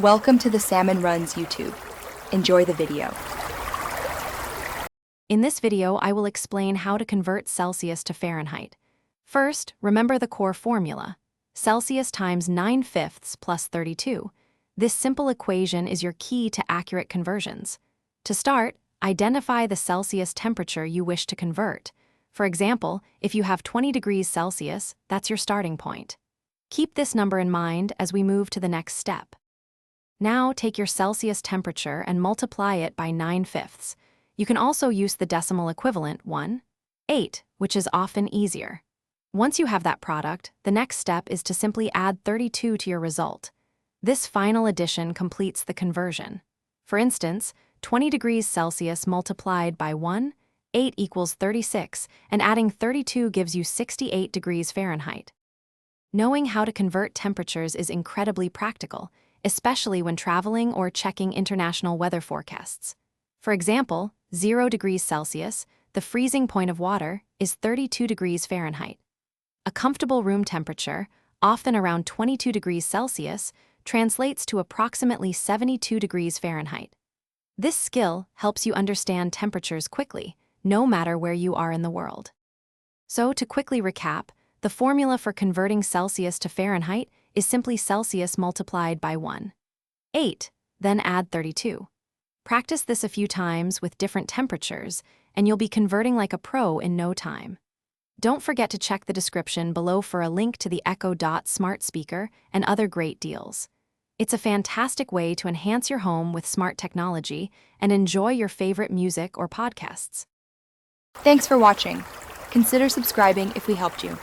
Welcome to the Salmon Runs YouTube. Enjoy the video. In this video, I will explain how to convert Celsius to Fahrenheit. First, remember the core formula. Celsius times 9/5 plus 32. This simple equation is your key to accurate conversions. To start, identify the Celsius temperature you wish to convert. For example, if you have 20 degrees Celsius, that's your starting point. Keep this number in mind as we move to the next step. Now take your Celsius temperature and multiply it by 9/5. You can also use the decimal equivalent 1/8, which is often easier. Once you have that product, the next step is to simply add 32 to your result. This final addition completes the conversion. For instance, 20 degrees Celsius multiplied by 1/8 equals 36, and adding 32 gives you 68 degrees Fahrenheit. Knowing how to convert temperatures is incredibly practical, especially when traveling or checking international weather forecasts. For example, 0 degrees Celsius, the freezing point of water, is 32 degrees Fahrenheit. A comfortable room temperature, often around 22 degrees Celsius, translates to approximately 72 degrees Fahrenheit. This skill helps you understand temperatures quickly, no matter where you are in the world. So, to quickly recap, the formula for converting Celsius to Fahrenheit is simply Celsius multiplied by 1/8, then add 32. Practice this a few times with different temperatures, and you'll be converting like a pro in no time. Don't forget to check the description below for a link to the Echo Dot smart speaker and other great deals. It's a fantastic way to enhance your home with smart technology and enjoy your favorite music or podcasts. Thanks for watching. Consider subscribing if we helped you.